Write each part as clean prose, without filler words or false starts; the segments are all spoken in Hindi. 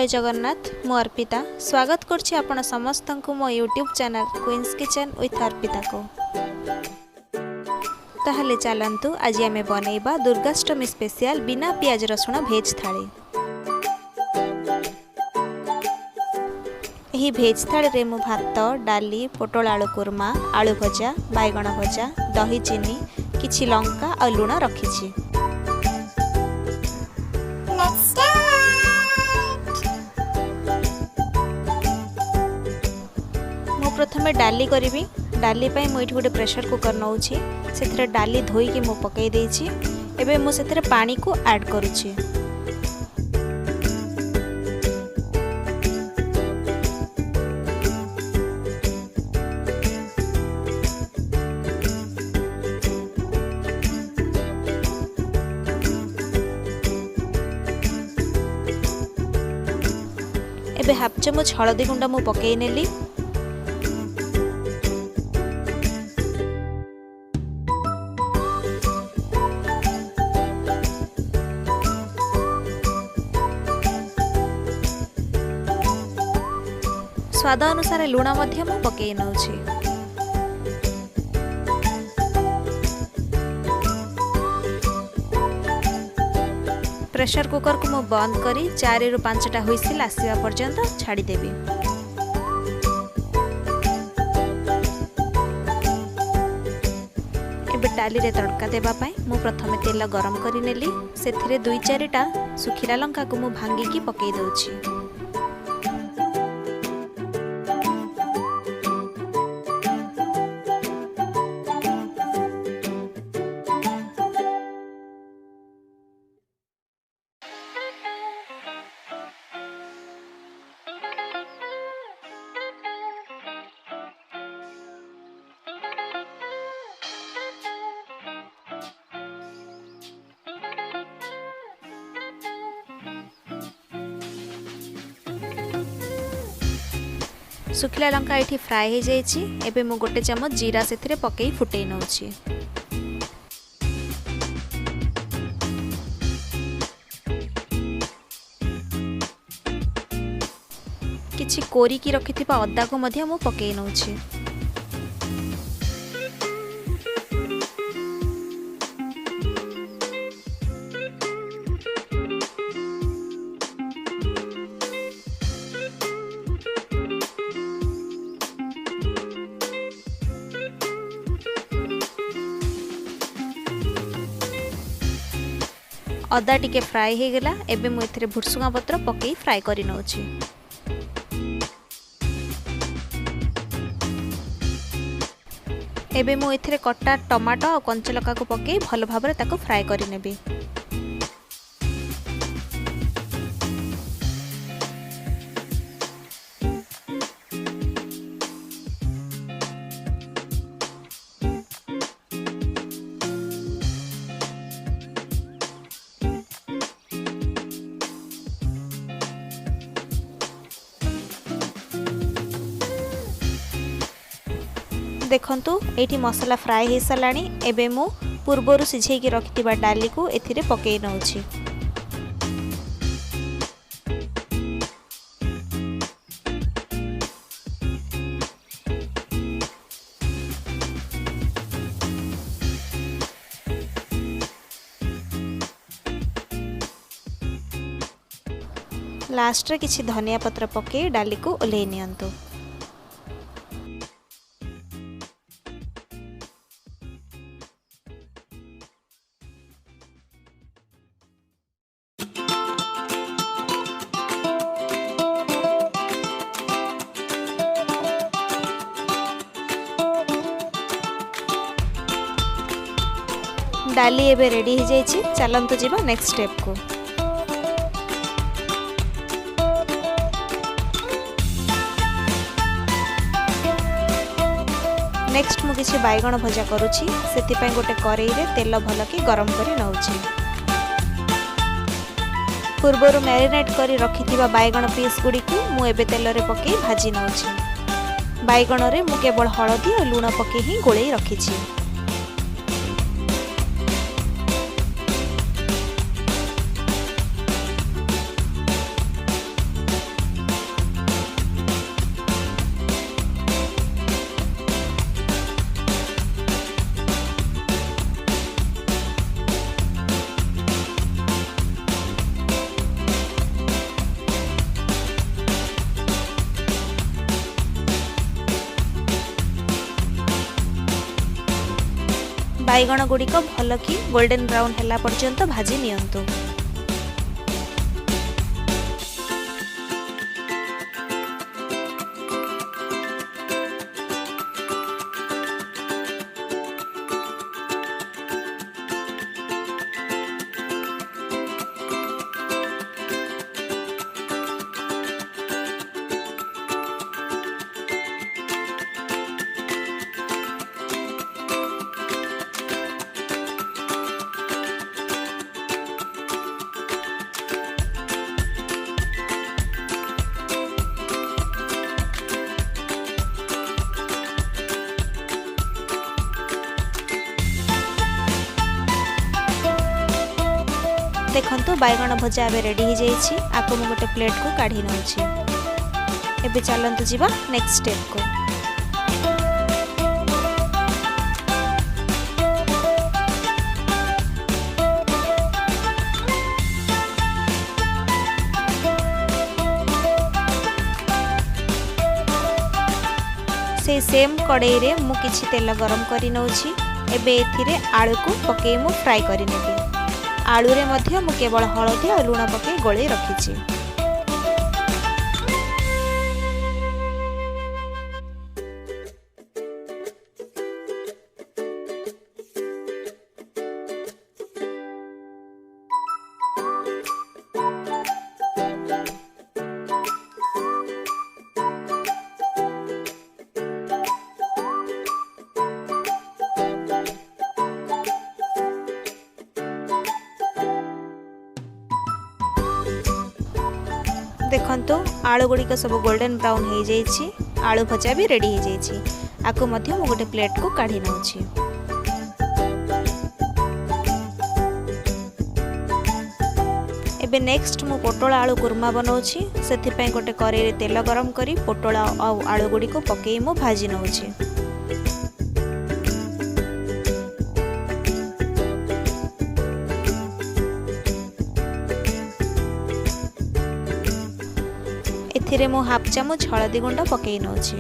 जय जगन्नाथ मु अर्पिता स्वागत करछि आपण समस्त को मो YouTube channel Queens Kitchen with Arpita को। ताहले चलंतु आज आमे बनेइबा दुर्गाष्टमी स्पेशल बिना पियाज रसुण भेज थाली। एही भेज थाली रे मु भात डाली पोटल आलू कुर्मा आलू भजा बैगण भजा दही चीनी किछि लंका और लुण रखिछि। प्रथमे डाली करी डाली मुझे गोटे प्रेशर कुकर नौछि से डाली धोईकी मु पकई देछि। एबे मु सेथरे पानी को ऐड करूछि। एबे हाफ चमच हलदी गुंडा मु पकई नेली। स्वाद अनुसार लुण मध्य मु पकई नउछि। प्रेशर कुकर को मु बंद करी 4 रु 5टा हुइसिल आसीबा पर्यंत छाड़ी देबी। एबे डाली रे तड़का देबा पई मु प्रथमे तेल गरम करी नेली। सेथिरे 2-4टा सुखिला लंका को मु भांगी की पकई दउछि। सुखिला लंका ये फ्राए हो जाइए। एबे मु गोटे चमच जीरा से पकई फुटई नउछि। किछि कोरी की रखिथिबा अदा को मध्य मु पकई नउछि। अदा टिके फ्राए हो गला। एबे मु एथिरे भुरसुंगा पत्र पकई फ्राए करि नउछि। एबे मु एथिरे कटा टमाटो और कंचा लका को पकई भलो भाबरे ताको फ्राए करि नेबी। देखंतु एठी मसाला फ्राए हो साराणी। एबे मु पूर्वरु सिझे की रखिथिबा डाली को एथिरे पकई नउछि। लास्ट रे किछि धनिया पत्र पकई डाली को ओल्हेई नियंतु। डाली एबे रेडी हो जाइए। चलंतु जीवा नेक्स्ट स्टेप को। नेक्स्ट मु किछि बैगण भजा करूछि। सेति पय गोटे करेई रे तेल भल की गरम करी नउछि। पूर्वरु मैरिनेट करी रखिथिबा बैगण पीस गुडी को मु एबे तेल रे पकई भाजी नउछि। बैगण रे मु केवल हळदी और लूण पकई ही गोळेई रखिछि। बैगण गुड़िक भल कि गोल्डन ब्राउन हैला पर्यंत भाजी नियंतु। देखंतु बैगण भजा एबे रेडी हो जाइछि। आको मु गोटे प्लेट को काढी नउछि। एबे चलंतु जीवा नेक्स्ट स्टेप को। से सेम कड़ाई रे मु किछि तेल गरम करि नउछि। एबे एथिरे आलू को पके मु फ्राई करि नेबी। आलू रे मध्य मु केवल हळदी और लूण पके गोळे रखिछि। देखंतु आलू गुड़िक सब गोल्डन ब्राउन हो जाइछि। आलू भजा भी रेडी हो जाइछि। आको मध्य मु गोटे प्लेट को काढी नउछि। एबे नेक्स्ट मु पोटल आलू कुर्मा बनाउछि। सेथि पय गोटे कड़ाई रे तेल गरम करी पोटल आ आलू गुड़िक पके मु भाजी नउछि। एथिरे मु हाफ चामच हळदी गुंड पकेई नउछि।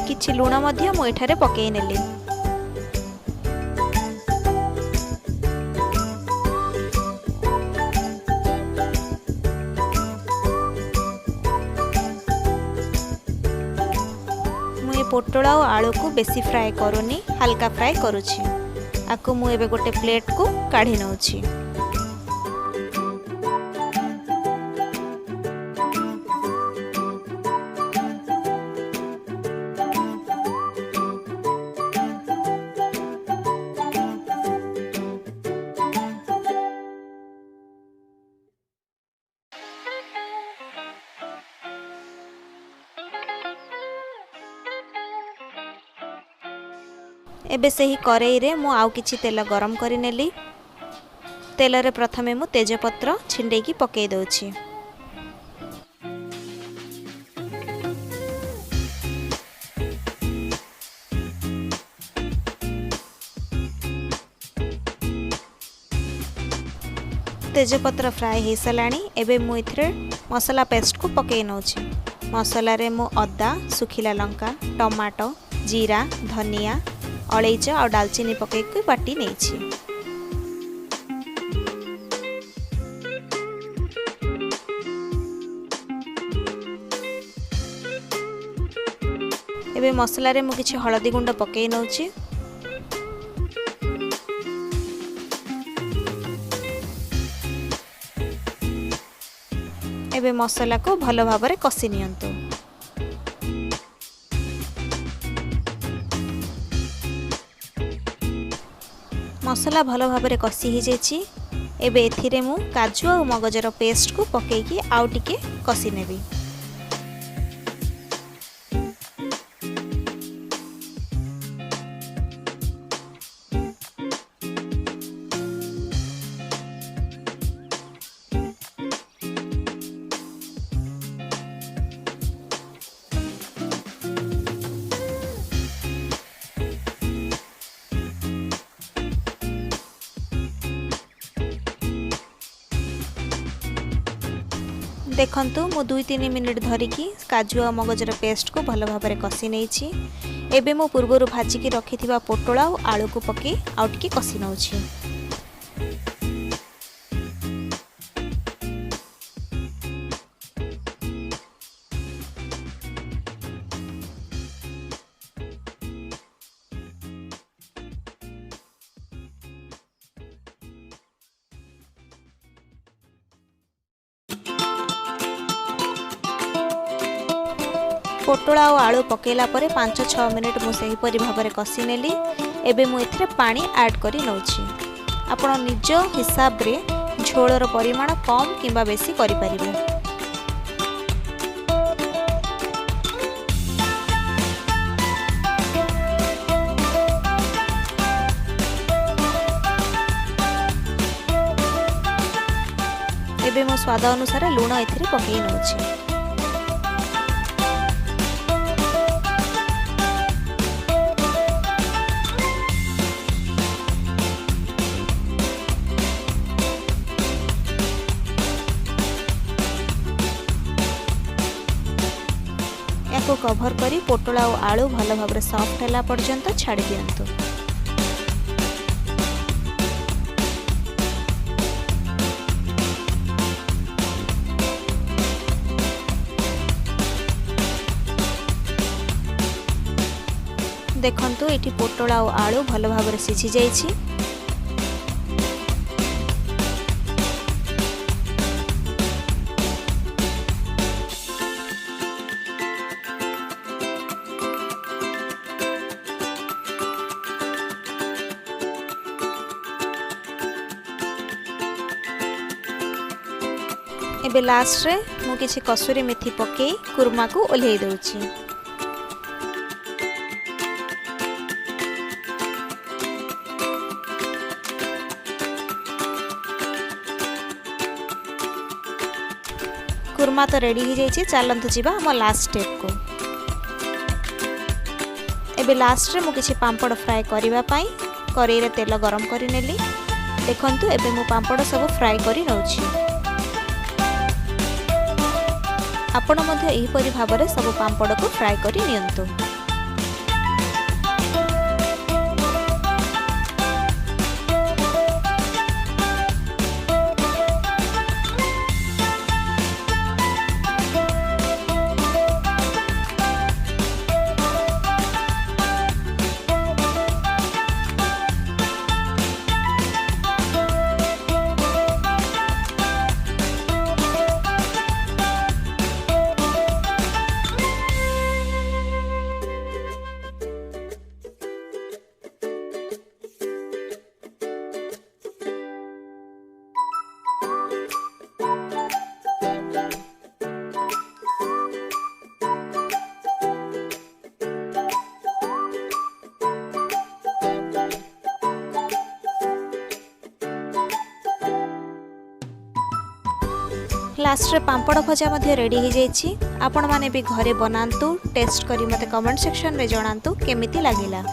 किछि लूण मध्य मु एठारे पकेई नेली। पोटल और आलू को बेसी फ्राए करूनी, हल्का फ्राए करुछि। आको मु एबे गोटे प्लेट को काढी नउछि। एबे सही कड़ाई रे मु आउ किछि तेल गरम करि नेली। तेल रे प्रथमे मु तेजपत्र छिंडे की पकेई दउछि। तेजपत्र फ्राए हो साराणी। एबे मु इथरे मसाला पेस्ट को पकेई नउछि। मसाला रे मु अदा, सुखिला लंका, टमाटो, जीरा, धनिया, अलैच और दालचीनी पकई बाटी नहीं। एबे मसला रे मु किछि हळदी गुंड पकई नउछि। एबे मसला को भलो भाबरे कसी नियंतु। मसला भलो भाबरे कसी ही जेछि। एबे एथिरे मु काजू और मगजर पेस्ट को पकेकी आउ टिके कसी नेबी। देखंतु मु 2-3 मिनिट धरिकी काजू और मगजर पेस्ट को भल भाव में कषि नहीं। एबे मु पूर्वर भाजिकी रखिथिबा पोटल और आलू को पके आउ टिके कषि नउछि। पोटल और आलू पकेला परे 5-6 मिनिट मुझे भाव में कषि नेली। एबे मु एथिरे पानी ऐड करी नउछि। आपण निज हिसाब रे झोलर परिमाण कम किंबा बेसी करि परिबे। एबे मो स्वाद अनुसार लूण एथिरे पकेई नउछि। को कभर करी पोटल और आलू भल भाव सॉफ्ट होला पर्यंत छाड़ी दियंतु। देखंतु एठी पोटल और आलू भल भाव सिझी जाइछि। एबे लास्ट रे मु किछि कसूरी मेथी पके कुरमा को ओल्हेई दउछि। कुरमा तो रेडी हो जाइए। चलतु जीवा हम लास्ट स्टेप को। एबे लास्ट रे मु किछि पांपड़ फ्राए करिवा पाई करेई रे तेल गरम करि नेली। देखंतु एबे मु पांपड़ सब फ्राए करि नउछि। आपण मध्य एही परि भाबरे सब पांपड़ को फ्राए करि नियंतु। लास्ट रे पांपड़ भजा मध्य रेडी हो जाइए। आपण माने भी घरे बनातु टेस्ट करी मते कमेंट सेक्शन रे जणातु केमिति लागिला।